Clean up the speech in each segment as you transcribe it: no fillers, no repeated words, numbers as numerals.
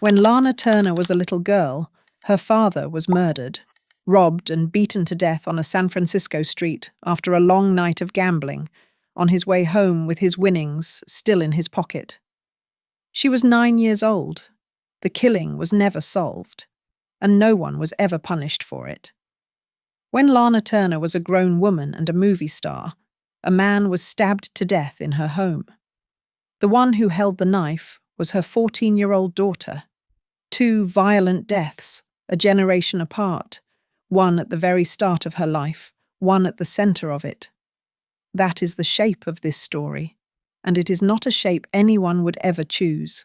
When Lana Turner was a little girl, her father was murdered, robbed and beaten to death on a San Francisco street after a long night of gambling, on his way home with his winnings still in his pocket. She was 9 years old. The killing was never solved, and no one was ever punished for it. When Lana Turner was a grown woman and a movie star, a man was stabbed to death in her home. The one who held the knife was her 14-year-old daughter. 2 violent deaths, a generation apart, one at the very start of her life, one at the center of it. That is the shape of this story, and it is not a shape anyone would ever choose.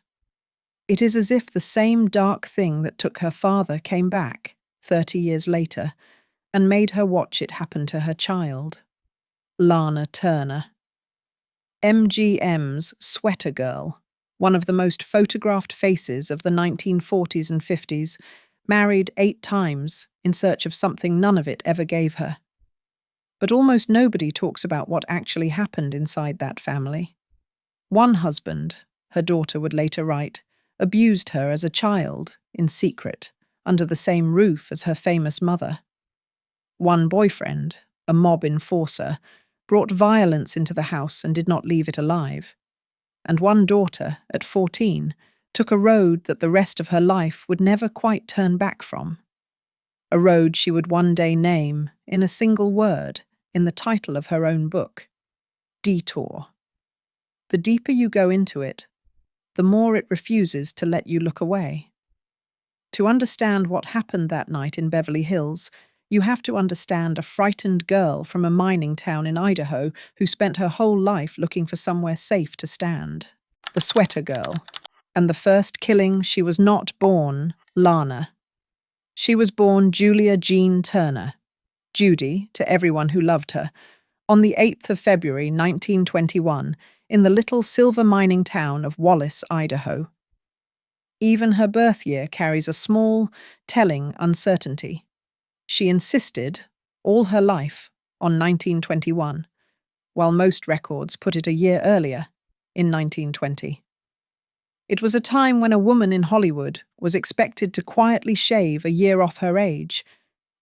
It is as if the same dark thing that took her father came back, 30 years later, and made her watch it happen to her child. Lana Turner. MGM's Sweater Girl, one of the most photographed faces of the 1940s and 50s, married 8 times in search of something none of it ever gave her. But almost nobody talks about what actually happened inside that family. One husband, her daughter would later write, abused her as a child, in secret, under the same roof as her famous mother. One boyfriend, a mob enforcer, brought violence into the house and did not leave it alive. And one daughter, at 14, took a road that the rest of her life would never quite turn back from. A road she would one day name, in a single word, in the title of her own book: Detour. The deeper you go into it, the more it refuses to let you look away. To understand what happened that night in Beverly Hills, you have to understand a frightened girl from a mining town in Idaho who spent her whole life looking for somewhere safe to stand. The Sweater Girl. And the first killing she was not born, Lana. She was born Julia Jean Turner, Judy to everyone who loved her, on the 8th of February 1921 in the little silver mining town of Wallace, Idaho. Even her birth year carries a small, telling uncertainty. She insisted, all her life, on 1921, while most records put it a year earlier, in 1920. It was a time when a woman in Hollywood was expected to quietly shave a year off her age,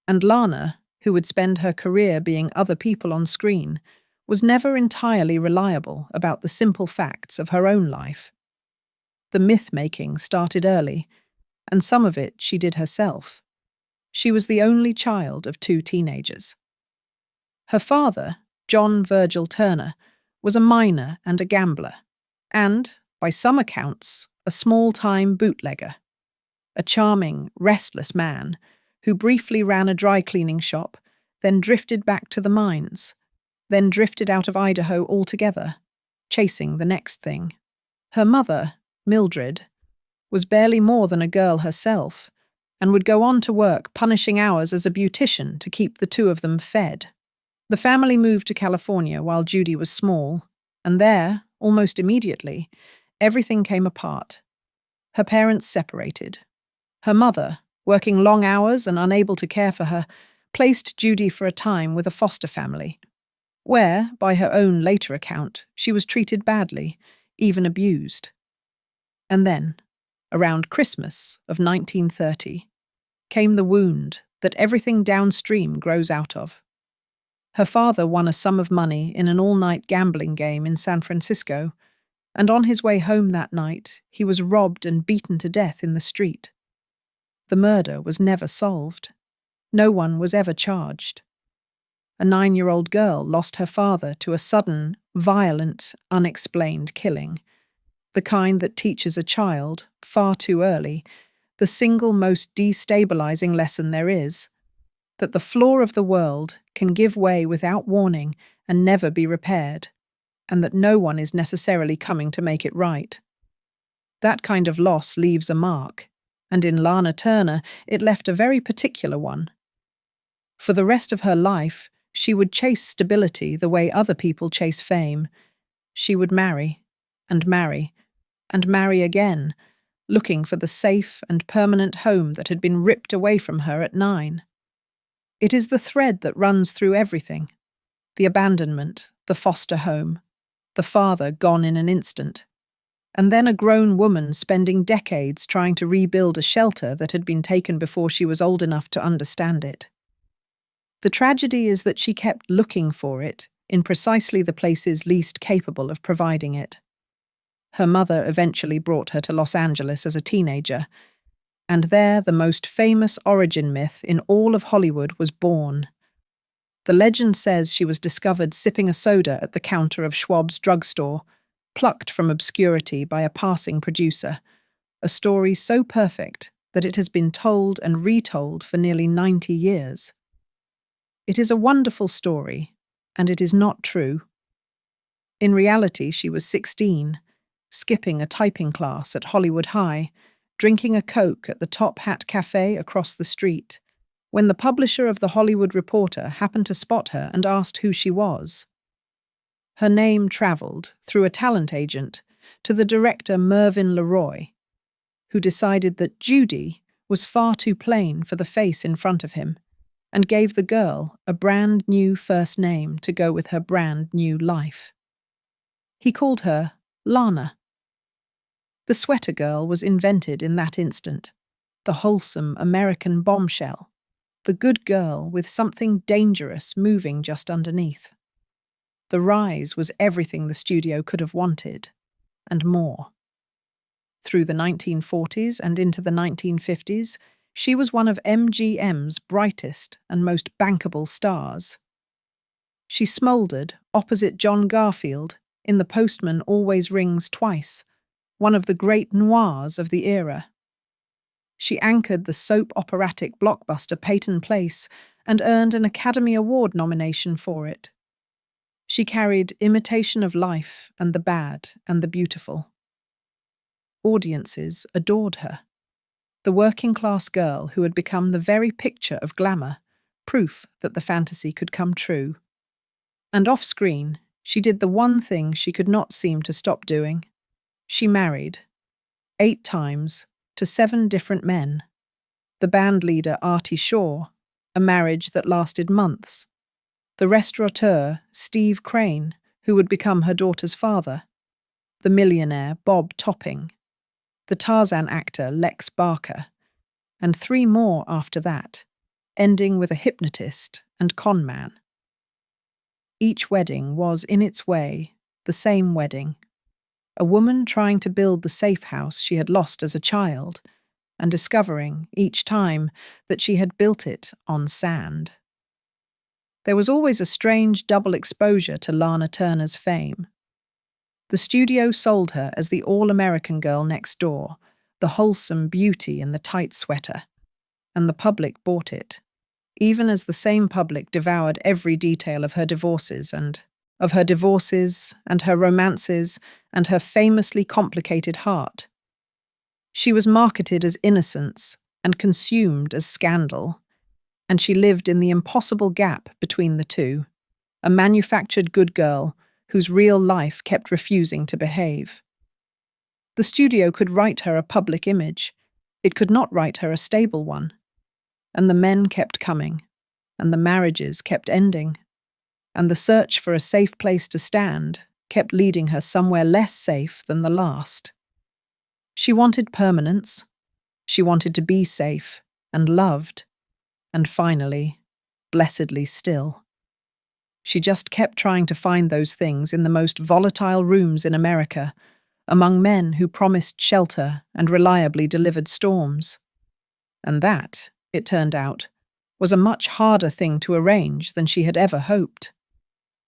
and Lana, who would spend her career being other people on screen, was never entirely reliable about the simple facts of her own life. The myth-making started early, and some of it she did herself. She was the only child of 2 teenagers. Her father, John Virgil Turner, was a miner and a gambler, and, by some accounts, a small-time bootlegger. A charming, restless man who briefly ran a dry-cleaning shop, then drifted back to the mines, then drifted out of Idaho altogether, chasing the next thing. Her mother, Mildred, was barely more than a girl herself, and would go on to work punishing hours as a beautician to keep the 2 of them fed. The family moved to California while Judy was small, and there, almost immediately, everything came apart. Her parents separated. Her mother, working long hours and unable to care for her, placed Judy for a time with a foster family, where, by her own later account, she was treated badly, even abused. And then, around Christmas of 1930, came the wound that everything downstream grows out of. Her father won a sum of money in an all-night gambling game in San Francisco, and on his way home that night, he was robbed and beaten to death in the street. The murder was never solved. No one was ever charged. A 9-year-old girl lost her father to a sudden, violent, unexplained killing, the kind that teaches a child, far too early, the single most destabilizing lesson there is, that the floor of the world can give way without warning and never be repaired, and that no one is necessarily coming to make it right. That kind of loss leaves a mark, and in Lana Turner it left a very particular one. For the rest of her life, she would chase stability the way other people chase fame. She would marry, and marry, and marry again, looking for the safe and permanent home that had been ripped away from her at 9. It is the thread that runs through everything: the abandonment, the foster home, the father gone in an instant, and then a grown woman spending decades trying to rebuild a shelter that had been taken before she was old enough to understand it. The tragedy is that she kept looking for it in precisely the places least capable of providing it. Her mother eventually brought her to Los Angeles as a teenager, and there the most famous origin myth in all of Hollywood was born. The legend says she was discovered sipping a soda at the counter of Schwab's drugstore, plucked from obscurity by a passing producer, a story so perfect that it has been told and retold for nearly 90 years. It is a wonderful story, and it is not true. In reality, she was 16, skipping a typing class at Hollywood High, drinking a Coke at the Top Hat Cafe across the street, when the publisher of the Hollywood Reporter happened to spot her and asked who she was. Her name travelled, through a talent agent, to the director Mervyn LeRoy, who decided that Judy was far too plain for the face in front of him, and gave the girl a brand new first name to go with her brand new life. He called her Lana. The sweater girl was invented in that instant, the wholesome American bombshell, the good girl with something dangerous moving just underneath. The rise was everything the studio could have wanted, and more. Through the 1940s and into the 1950s, she was one of MGM's brightest and most bankable stars. She smouldered opposite John Garfield in The Postman Always Rings Twice, one of the great noirs of the era. She anchored the soap operatic blockbuster Peyton Place and earned an Academy Award nomination for it. She carried Imitation of Life and the Bad and the Beautiful. Audiences adored her. The working-class girl who had become the very picture of glamour, proof that the fantasy could come true. And off-screen, she did the one thing she could not seem to stop doing. She married, 8 times, to 7 different men. The band leader Artie Shaw, a marriage that lasted months. The restaurateur Steve Crane, who would become her daughter's father. The millionaire Bob Topping. The Tarzan actor Lex Barker, and 3 more after that, ending with a hypnotist and con man. Each wedding was, in its way, the same wedding. A woman trying to build the safe house she had lost as a child, and discovering, each time, that she had built it on sand. There was always a strange double exposure to Lana Turner's fame. The studio sold her as the all-American girl next door, the wholesome beauty in the tight sweater, and the public bought it, even as the same public devoured every detail of her divorces and her romances and her famously complicated heart. She was marketed as innocence and consumed as scandal, and she lived in the impossible gap between the two, a manufactured good girl whose real life kept refusing to behave. The studio could write her a public image. It could not write her a stable one. And the men kept coming, and the marriages kept ending, and the search for a safe place to stand kept leading her somewhere less safe than the last. She wanted permanence. She wanted to be safe and loved, and finally, blessedly still. She just kept trying to find those things in the most volatile rooms in America, among men who promised shelter and reliably delivered storms. And that, it turned out, was a much harder thing to arrange than she had ever hoped.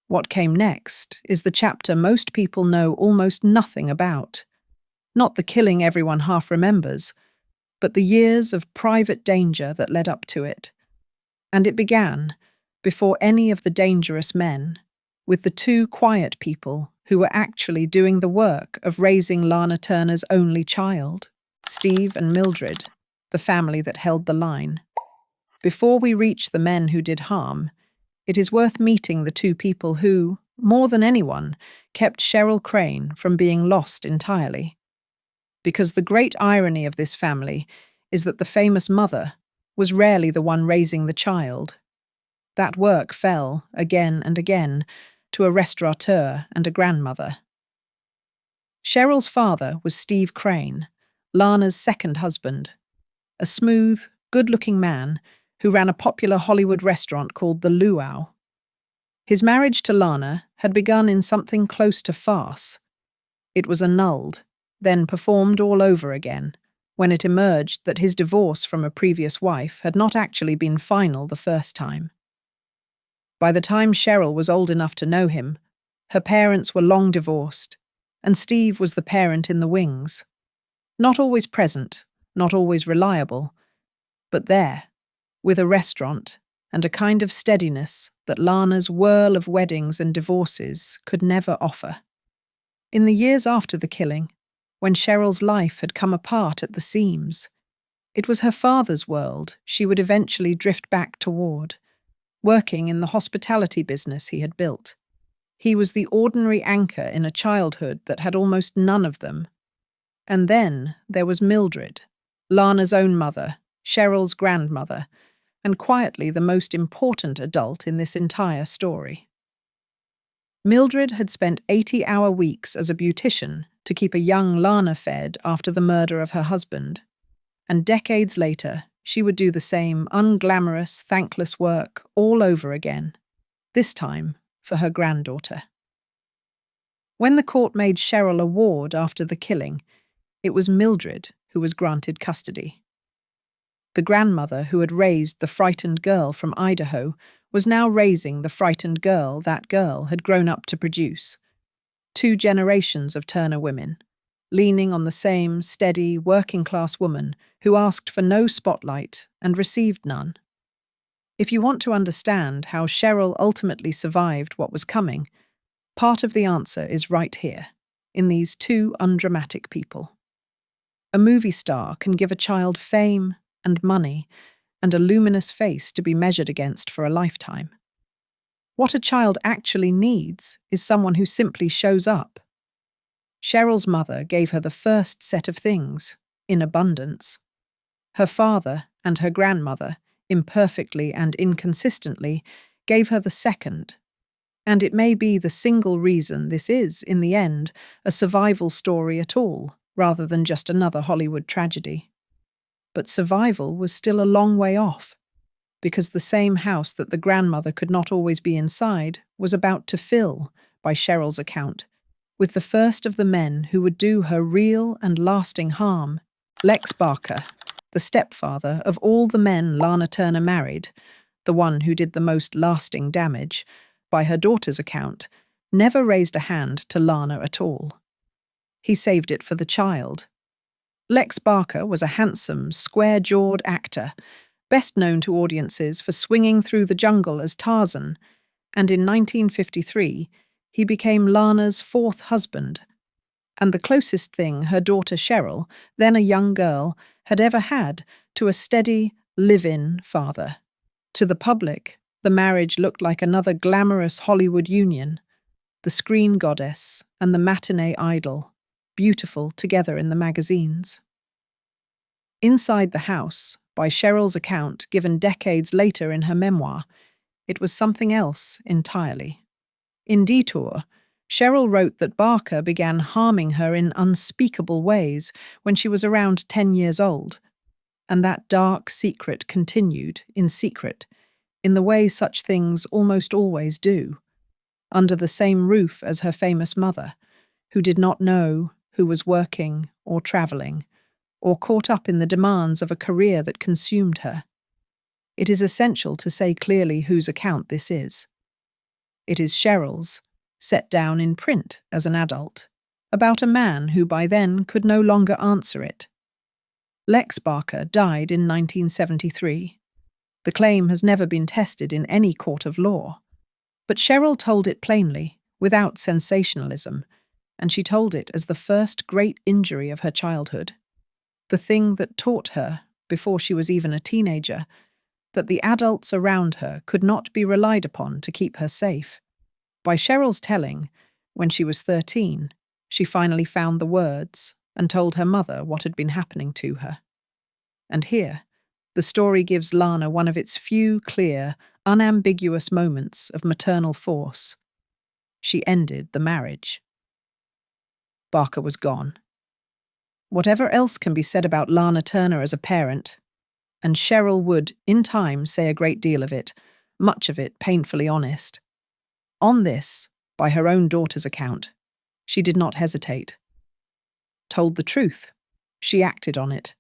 What came next is the chapter most people know almost nothing about. Not the killing everyone half remembers, but the years of private danger that led up to it. And it began, before any of the dangerous men, with the 2 quiet people who were actually doing the work of raising Lana Turner's only child, Steve and Mildred, the family that held the line. Before we reach the men who did harm, it is worth meeting the 2 people who, more than anyone, kept Cheryl Crane from being lost entirely. Because the great irony of this family is that the famous mother was rarely the one raising the child. That work fell, again and again, to a restaurateur and a grandmother. Cheryl's father was Steve Crane, Lana's second husband, a smooth, good-looking man who ran a popular Hollywood restaurant called the Luau. His marriage to Lana had begun in something close to farce. It was annulled, then performed all over again, when it emerged that his divorce from a previous wife had not actually been final the first time. By the time Cheryl was old enough to know him, her parents were long divorced, and Steve was the parent in the wings. Not always present, not always reliable, but there, with a restaurant and a kind of steadiness that Lana's whirl of weddings and divorces could never offer. In the years after the killing, when Cheryl's life had come apart at the seams, it was her father's world she would eventually drift back toward, working in the hospitality business he had built. He was the ordinary anchor in a childhood that had almost none of them. And then there was Mildred, Lana's own mother, Cheryl's grandmother, and quietly the most important adult in this entire story. Mildred had spent 80-hour weeks as a beautician to keep a young Lana fed after the murder of her husband, and decades later she would do the same unglamorous, thankless work all over again, this time for her granddaughter. When the court made Cheryl a ward after the killing, it was Mildred who was granted custody. The grandmother who had raised the frightened girl from Idaho was now raising the frightened girl that girl had grown up to produce. 2 generations of Turner women, leaning on the same steady, working-class woman who asked for no spotlight and received none. If you want to understand how Cheryl ultimately survived what was coming, part of the answer is right here, in these 2 undramatic people. A movie star can give a child fame and money and a luminous face to be measured against for a lifetime. What a child actually needs is someone who simply shows up. Cheryl's mother gave her the first set of things, in abundance. Her father and her grandmother, imperfectly and inconsistently, gave her the second. And it may be the single reason this is, in the end, a survival story at all, rather than just another Hollywood tragedy. But survival was still a long way off, because the same house that the grandmother could not always be inside was about to fill, by Cheryl's account, with the first of the men who would do her real and lasting harm. Lex Barker, the stepfather of all the men Lana Turner married, the one who did the most lasting damage, by her daughter's account, never raised a hand to Lana at all. He saved it for the child. Lex Barker was a handsome, square-jawed actor, best known to audiences for swinging through the jungle as Tarzan, and in 1953 he became Lana's 4th husband, and the closest thing her daughter Cheryl, then a young girl, had ever had to a steady, live-in father. To the public, the marriage looked like another glamorous Hollywood union, the screen goddess and the matinee idol, beautiful together in the magazines. Inside the house, by Cheryl's account given decades later in her memoir, it was something else entirely. In Detour, Cheryl wrote that Barker began harming her in unspeakable ways when she was around 10 years old, and that dark secret continued in secret, in the way such things almost always do, under the same roof as her famous mother, who did not know who was working or traveling, or caught up in the demands of a career that consumed her. It is essential to say clearly whose account this is. It is Cheryl's, set down in print as an adult, about a man who by then could no longer answer it. Lex Barker died in 1973. The claim has never been tested in any court of law. But Cheryl told it plainly, without sensationalism, and she told it as the first great injury of her childhood. The thing that taught her, before she was even a teenager, that the adults around her could not be relied upon to keep her safe. By Cheryl's telling, when she was 13, she finally found the words and told her mother what had been happening to her. And here, the story gives Lana one of its few clear, unambiguous moments of maternal force. She ended the marriage. Barker was gone. Whatever else can be said about Lana Turner as a parent, and Cheryl would, in time, say a great deal of it, much of it painfully honest. On this, by her own daughter's account, she did not hesitate. Told the truth, she acted on it.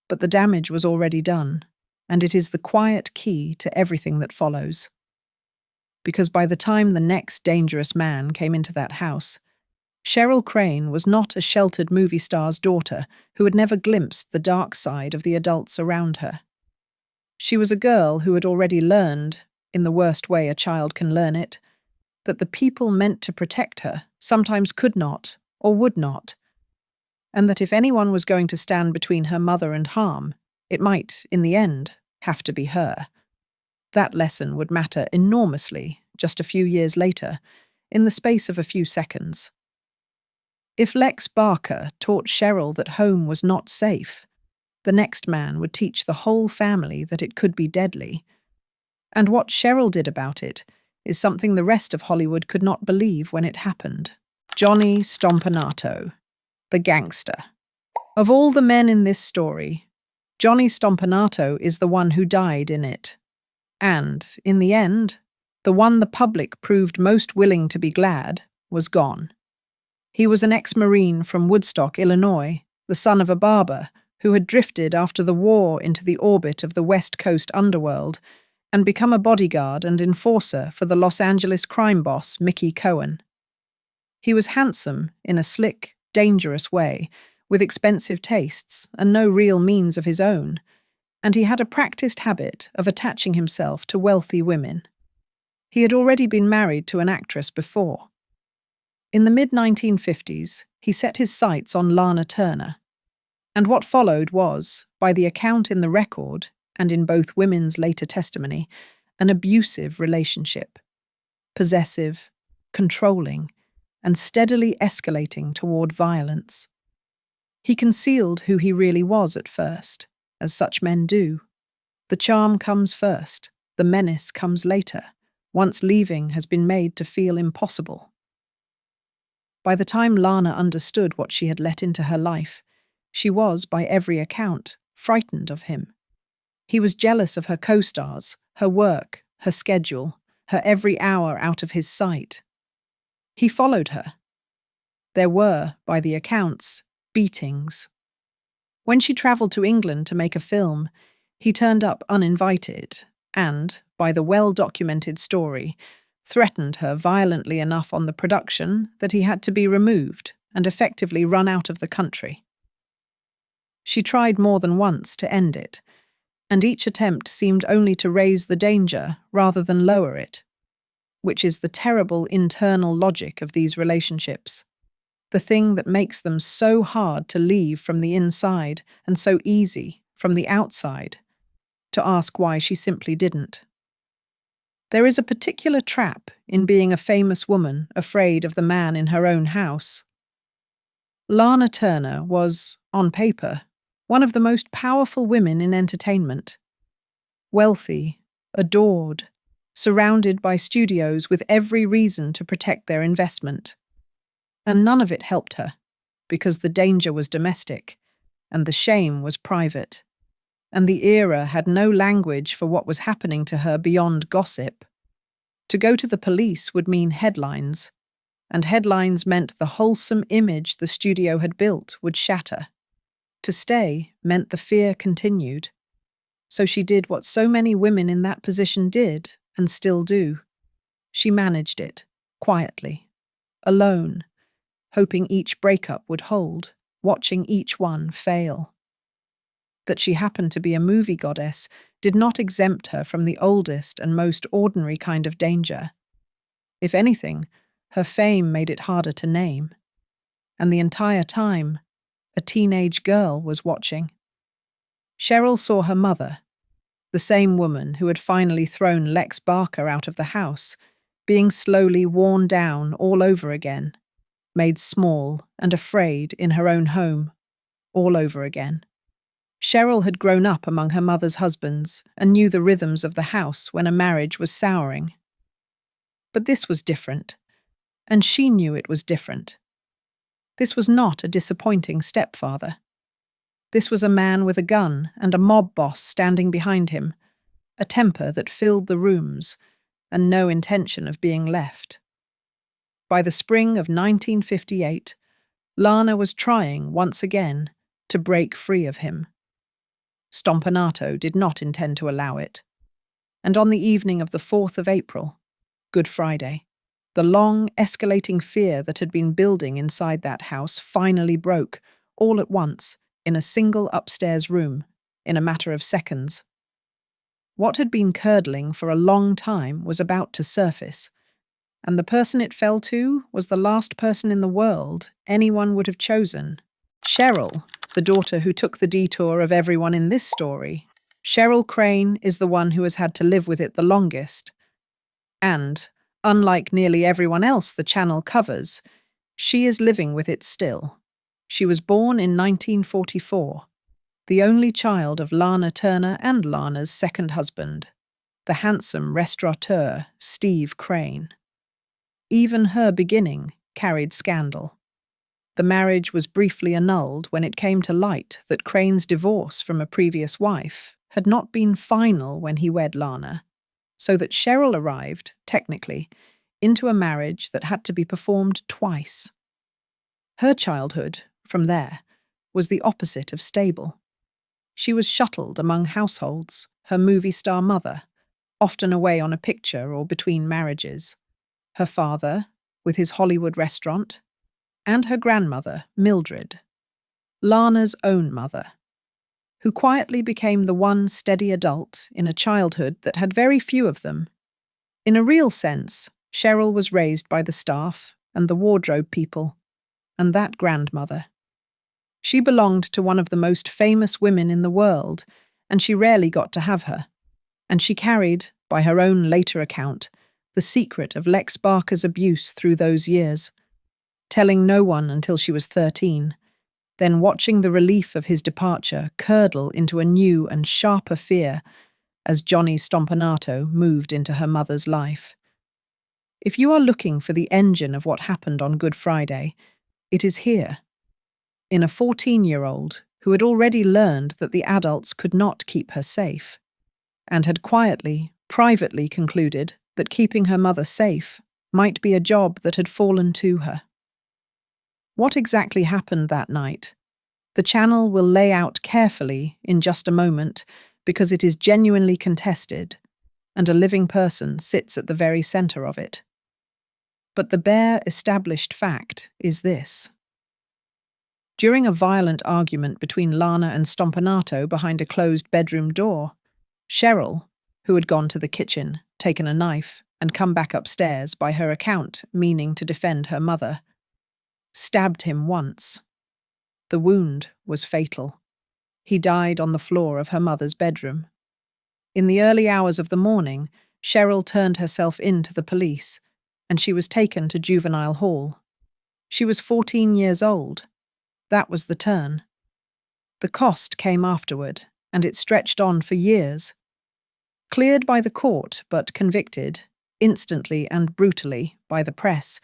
But the damage was already done, and it is the quiet key to everything that follows. Because by the time the next dangerous man came into that house, Cheryl Crane was not a sheltered movie star's daughter who had never glimpsed the dark side of the adults around her. She was a girl who had already learned, in the worst way a child can learn it, that the people meant to protect her sometimes could not or would not, and that if anyone was going to stand between her mother and harm, it might, in the end, have to be her. That lesson would matter enormously just a few years later, in the space of a few seconds. If Lex Barker taught Cheryl that home was not safe, the next man would teach the whole family that it could be deadly. And what Cheryl did about it is something the rest of Hollywood could not believe when it happened. Johnny Stompanato, the gangster. Of all the men in this story, Johnny Stompanato is the one who died in it. And, in the end, the one the public proved most willing to be glad was gone. He was an ex-Marine from Woodstock, Illinois, the son of a barber who had drifted after the war into the orbit of the West Coast underworld and become a bodyguard and enforcer for the Los Angeles crime boss Mickey Cohen. He was handsome in a slick, dangerous way, with expensive tastes and no real means of his own, and he had a practiced habit of attaching himself to wealthy women. He had already been married to an actress before. In the mid-1950s, he set his sights on Lana Turner, and what followed was, by the account in the record and in both women's later testimony, an abusive relationship. Possessive, controlling, and steadily escalating toward violence. He concealed who he really was at first, as such men do. The charm comes first, the menace comes later, once leaving has been made to feel impossible. By the time Lana understood what she had let into her life, she was, by every account, frightened of him. He was jealous of her co-stars, her work, her schedule, her every hour out of his sight. He followed her. There were, by the accounts, beatings. When she travelled to England to make a film, he turned up uninvited and, by the well-documented story, threatened her violently enough on the production that he had to be removed and effectively run out of the country. She tried more than once to end it, and each attempt seemed only to raise the danger rather than lower it, which is the terrible internal logic of these relationships, the thing that makes them so hard to leave from the inside and so easy from the outside, to ask why she simply didn't. There is a particular trap in being a famous woman afraid of the man in her own house. Lana Turner was, on paper, one of the most powerful women in entertainment. Wealthy, adored, surrounded by studios with every reason to protect their investment. And none of it helped her, because the danger was domestic, and the shame was private, and the era had no language for what was happening to her beyond gossip. To go to the police would mean headlines, and headlines meant the wholesome image the studio had built would shatter. To stay meant the fear continued. So she did what so many women in that position did and still do. She managed it, quietly, alone, hoping each breakup would hold, watching each one fail. That she happened to be a movie goddess did not exempt her from the oldest and most ordinary kind of danger. If anything, her fame made it harder to name. And the entire time, a teenage girl was watching. Cheryl saw her mother, the same woman who had finally thrown Lex Barker out of the house, being slowly worn down all over again, made small and afraid in her own home, all over again. Cheryl had grown up among her mother's husbands and knew the rhythms of the house when a marriage was souring. But this was different, and she knew it was different. This was not a disappointing stepfather. This was a man with a gun and a mob boss standing behind him, a temper that filled the rooms, and no intention of being left. By the spring of 1958, Lana was trying, once again, to break free of him. Stompanato did not intend to allow it. And on the evening of the 4th of April, Good Friday, the long, escalating fear that had been building inside that house finally broke, all at once, in a single upstairs room, in a matter of seconds. What had been curdling for a long time was about to surface, and the person it fell to was the last person in the world anyone would have chosen. Cheryl, the daughter who took the detour of everyone in this story. Cheryl Crane is the one who has had to live with it the longest. And, unlike nearly everyone else the channel covers, she is living with it still. She was born in 1944, the only child of Lana Turner and Lana's second husband, the handsome restaurateur Steve Crane. Even her beginning carried scandal. The marriage was briefly annulled when it came to light that Crane's divorce from a previous wife had not been final when he wed Lana, so that Cheryl arrived, technically, into a marriage that had to be performed twice. Her childhood, from there, was the opposite of stable. She was shuttled among households, her movie star mother, often away on a picture or between marriages, her father, with his Hollywood restaurant, and her grandmother, Mildred, Lana's own mother, who quietly became the one steady adult in a childhood that had very few of them. In a real sense, Cheryl was raised by the staff and the wardrobe people, and that grandmother. She belonged to one of the most famous women in the world, and she rarely got to have her. And she carried, by her own later account, the secret of Lex Barker's abuse through those years, telling no one until she was 13, then watching the relief of his departure curdle into a new and sharper fear as Johnny Stompanato moved into her mother's life. If you are looking for the engine of what happened on Good Friday, it is here, in a 14-year-old who had already learned that the adults could not keep her safe, and had quietly, privately concluded that keeping her mother safe might be a job that had fallen to her. What exactly happened that night? The channel will lay out carefully in just a moment because it is genuinely contested, and a living person sits at the very center of it. But the bare established fact is this. During a violent argument between Lana and Stompanato behind a closed bedroom door, Cheryl, who had gone to the kitchen, taken a knife, and come back upstairs, by her account meaning to defend her mother, stabbed him once. The wound was fatal. He died on the floor of her mother's bedroom. In the early hours of the morning, Cheryl turned herself in to the police, and she was taken to juvenile hall. She was 14 years old. That was the turn. The cost came afterward, and it stretched on for years. Cleared by the court, but convicted, instantly and brutally, by the press,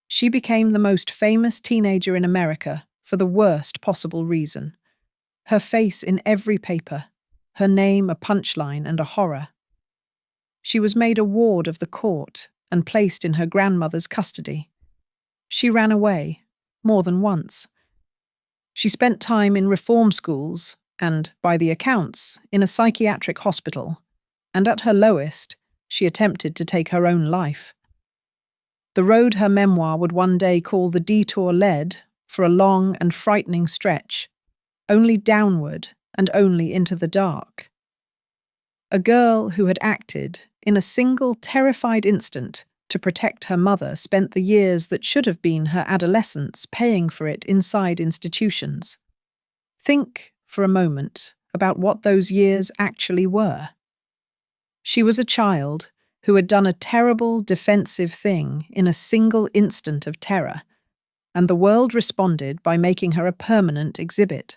she became the most famous teenager in America for the worst possible reason. Her face in every paper, her name a punchline and a horror. She was made a ward of the court and placed in her grandmother's custody. She ran away, more than once. She spent time in reform schools and, by the accounts, in a psychiatric hospital, and at her lowest, she attempted to take her own life. The road her memoir would one day call the detour led, for a long and frightening stretch, only downward and only into the dark. A girl who had acted, in a single terrified instant, to protect her mother spent the years that should have been her adolescence paying for it inside institutions. Think, for a moment, about what those years actually were. She was a child who had done a terrible defensive thing in a single instant of terror, and the world responded by making her a permanent exhibit.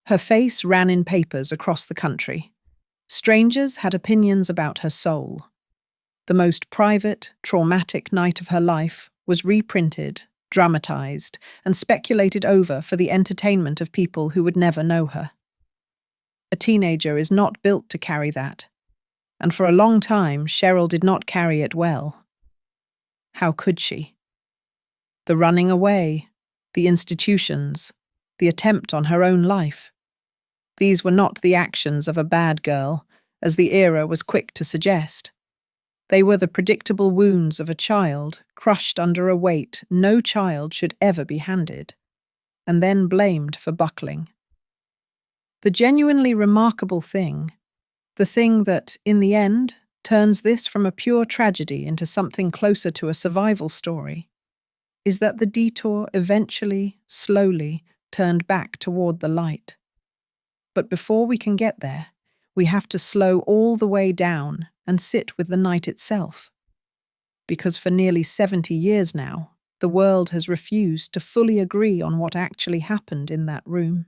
Her face ran in papers across the country. Strangers had opinions about her soul. The most private, traumatic night of her life was reprinted dramatized, and speculated over for the entertainment of people who would never know her. A teenager is not built to carry that, and for a long time Cheryl did not carry it well. How could she? The running away, the institutions, the attempt on her own life. These were not the actions of a bad girl, as the era was quick to suggest. They were the predictable wounds of a child crushed under a weight no child should ever be handed, and then blamed for buckling. The genuinely remarkable thing, the thing that, in the end, turns this from a pure tragedy into something closer to a survival story, is that the detour eventually, slowly, turned back toward the light. But before we can get there, we have to slow all the way down and sit with the night itself. Because for nearly 70 years now, the world has refused to fully agree on what actually happened in that room,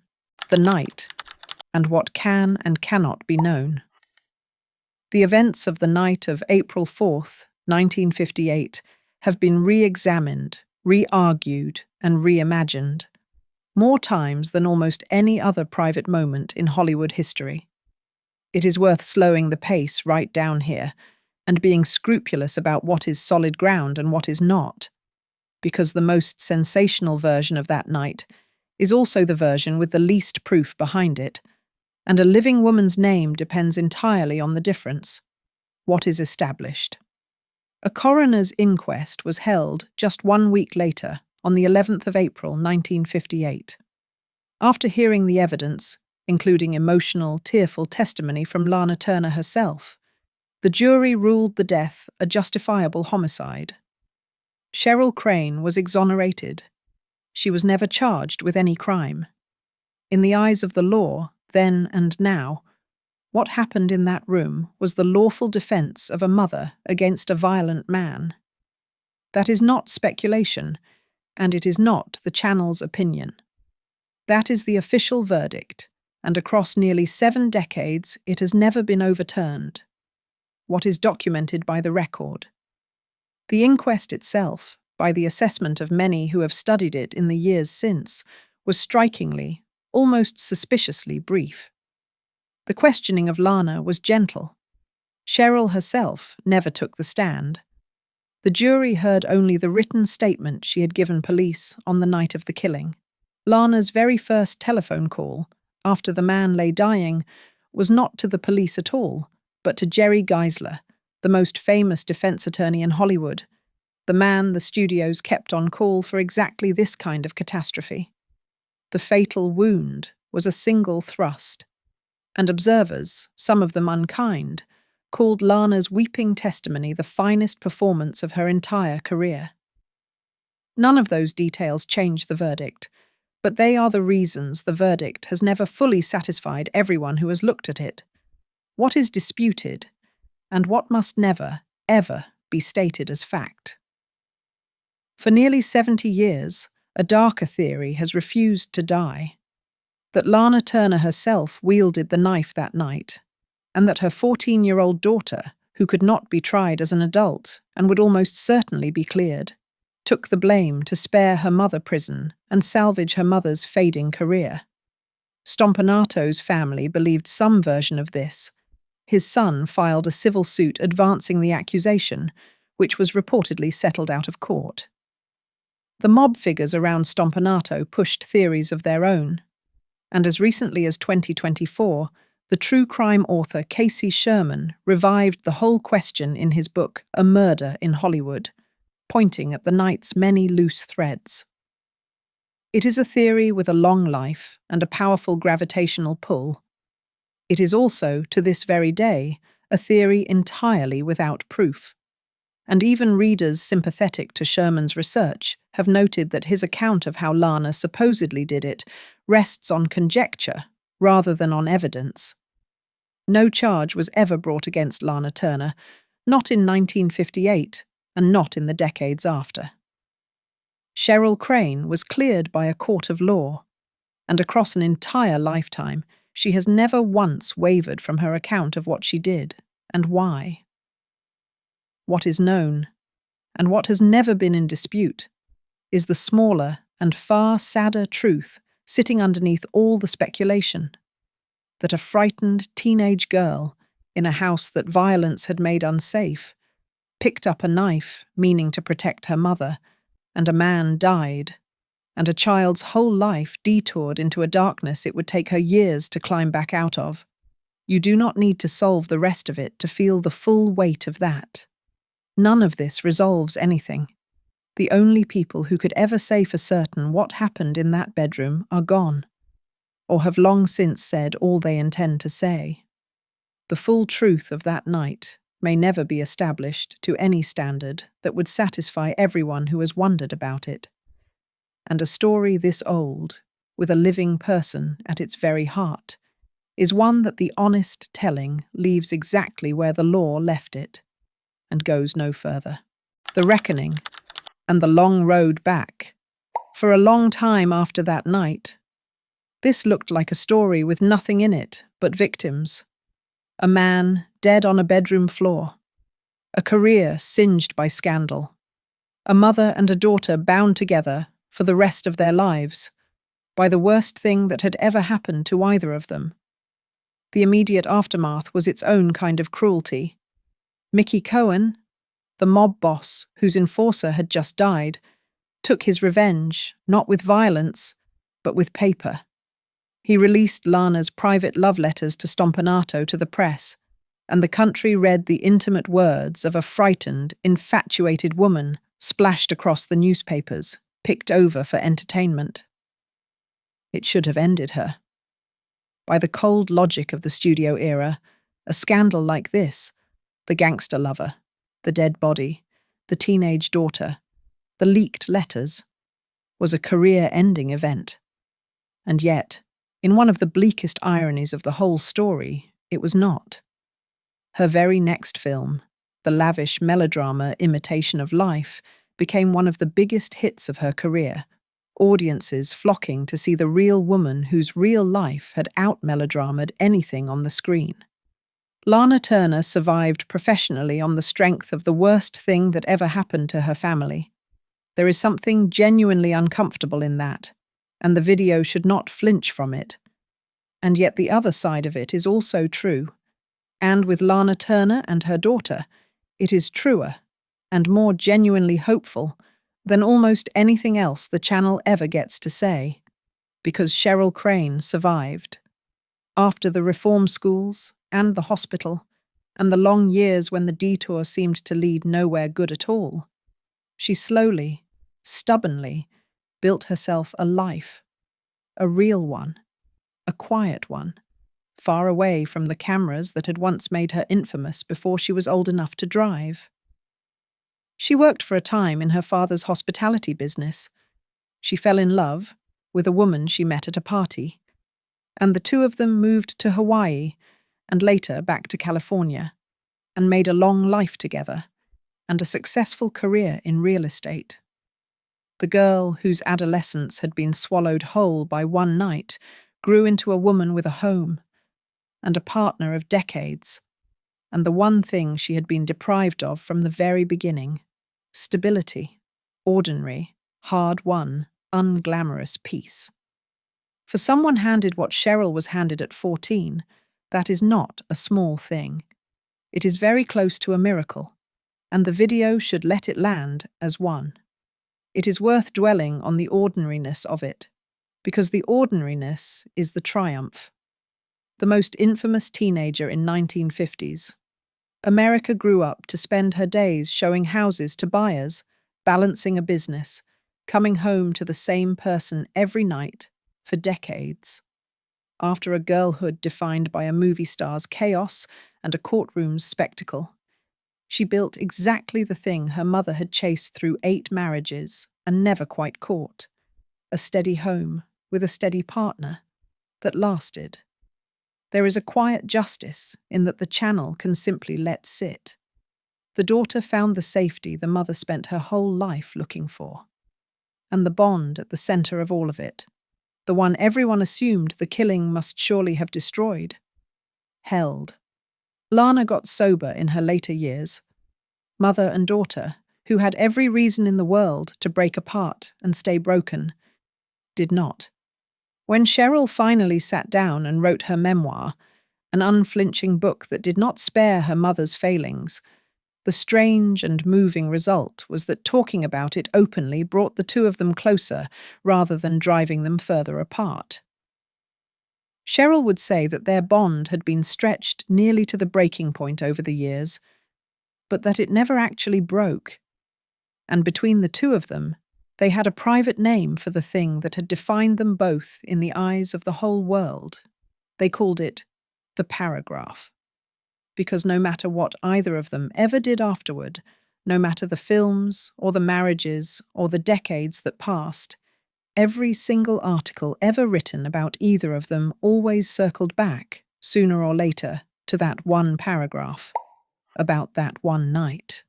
the night, and what can and cannot be known. The events of the night of April 4th, 1958, have been re-examined, re-argued, and reimagined, more times than almost any other private moment in Hollywood history. It is worth slowing the pace right down here and being scrupulous about what is solid ground and what is not, because the most sensational version of that night is also the version with the least proof behind it, and a living woman's name depends entirely on the difference. What is established? A coroner's inquest was held just 1 week later, on the 11th of April, 1958. After hearing the evidence, including emotional, tearful testimony from Lana Turner herself, the jury ruled the death a justifiable homicide. Cheryl Crane was exonerated. She was never charged with any crime. In the eyes of the law, then and now, what happened in that room was the lawful defense of a mother against a violent man. That is not speculation, and it is not the Channel's opinion. That is the official verdict, and across nearly 7 decades it has never been overturned. What is documented by the record? The inquest itself, by the assessment of many who have studied it in the years since, was strikingly, almost suspiciously brief. The questioning of Lana was gentle. Cheryl herself never took the stand. The jury heard only the written statement she had given police on the night of the killing. Lana's very first telephone call, after the man lay dying, was not to the police at all, but to Jerry Geisler, the most famous defense attorney in Hollywood, the man the studios kept on call for exactly this kind of catastrophe. The fatal wound was a single thrust, and observers, some of them unkind, called Lana's weeping testimony the finest performance of her entire career. None of those details change the verdict, but they are the reasons the verdict has never fully satisfied everyone who has looked at it. What is disputed, and what must never, ever be stated as fact? For nearly 70 years, a darker theory has refused to die. That Lana Turner herself wielded the knife that night, and that her 14-year-old daughter, who could not be tried as an adult and would almost certainly be cleared, took the blame to spare her mother prison and salvage her mother's fading career. Stompanato's family believed some version of this. His son filed a civil suit advancing the accusation, which was reportedly settled out of court. The mob figures around Stompanato pushed theories of their own, and as recently as 2024, the true crime author Casey Sherman revived the whole question in his book A Murder in Hollywood, pointing at the night's many loose threads. It is a theory with a long life and a powerful gravitational pull. It is also, to this very day, a theory entirely without proof. And even readers sympathetic to Sherman's research have noted that his account of how Lana supposedly did it rests on conjecture rather than on evidence. No charge was ever brought against Lana Turner, not in 1958 and not in the decades after. Cheryl Crane was cleared by a court of law, and across an entire lifetime, she has never once wavered from her account of what she did and why. What is known, and what has never been in dispute, is the smaller and far sadder truth sitting underneath all the speculation, that a frightened teenage girl in a house that violence had made unsafe picked up a knife meaning to protect her mother, and a man died, and a child's whole life detoured into a darkness it would take her years to climb back out of. You do not need to solve the rest of it to feel the full weight of that. None of this resolves anything. The only people who could ever say for certain what happened in that bedroom are gone, or have long since said all they intend to say. The full truth of that night may never be established to any standard that would satisfy everyone who has wondered about it. And a story this old, with a living person at its very heart, is one that the honest telling leaves exactly where the law left it, and goes no further. The reckoning, and the long road back. For a long time after that night, this looked like a story with nothing in it but victims. A man dead on a bedroom floor. A career singed by scandal. A mother and a daughter bound together for the rest of their lives by the worst thing that had ever happened to either of them. The immediate aftermath was its own kind of cruelty. Mickey Cohen, the mob boss whose enforcer had just died, took his revenge not with violence, but with paper. He released Lana's private love letters to Stompanato to the press, and the country read the intimate words of a frightened, infatuated woman splashed across the newspapers, picked over for entertainment. It should have ended her. By the cold logic of the studio era, a scandal like this, the gangster lover, the dead body, the teenage daughter, the leaked letters, was a career-ending event. And yet, in one of the bleakest ironies of the whole story, it was not. Her very next film, the lavish melodrama Imitation of Life, became one of the biggest hits of her career, audiences flocking to see the real woman whose real life had out-melodrammed anything on the screen. Lana Turner survived professionally on the strength of the worst thing that ever happened to her family. There is something genuinely uncomfortable in that, and the video should not flinch from it. And yet the other side of it is also true. And with Lana Turner and her daughter, it is truer and more genuinely hopeful than almost anything else the channel ever gets to say, because Cheryl Crane survived. After the reform schools and the hospital, and the long years when the detour seemed to lead nowhere good at all, she slowly, stubbornly, built herself a life, a real one, a quiet one, far away from the cameras that had once made her infamous before she was old enough to drive. She worked for a time in her father's hospitality business. She fell in love with a woman she met at a party, and the two of them moved to Hawaii and later back to California, and made a long life together and a successful career in real estate. The girl whose adolescence had been swallowed whole by one night grew into a woman with a home and a partner of decades, and the one thing she had been deprived of from the very beginning: stability, ordinary, hard-won, unglamorous peace. For someone handed what Cheryl was handed at 14, that is not a small thing. It is very close to a miracle, and the video should let it land as one. It is worth dwelling on the ordinariness of it, because the ordinariness is the triumph. The most infamous teenager in 1950s. America grew up to spend her days showing houses to buyers, balancing a business, coming home to the same person every night for decades. After a girlhood defined by a movie star's chaos and a courtroom's spectacle, she built exactly the thing her mother had chased through 8 marriages and never quite caught: a steady home with a steady partner that lasted. There is a quiet justice in that the channel can simply let sit. The daughter found the safety the mother spent her whole life looking for. And the bond at the center of all of it, the one everyone assumed the killing must surely have destroyed, held. Lana got sober in her later years. Mother and daughter, who had every reason in the world to break apart and stay broken, did not. When Cheryl finally sat down and wrote her memoir, an unflinching book that did not spare her mother's failings, the strange and moving result was that talking about it openly brought the two of them closer rather than driving them further apart. Cheryl would say that their bond had been stretched nearly to the breaking point over the years, but that it never actually broke. And between the two of them, they had a private name for the thing that had defined them both in the eyes of the whole world. They called it the paragraph. Because no matter what either of them ever did afterward, no matter the films or the marriages or the decades that passed, every single article ever written about either of them always circled back, sooner or later, to that one paragraph, about that one night.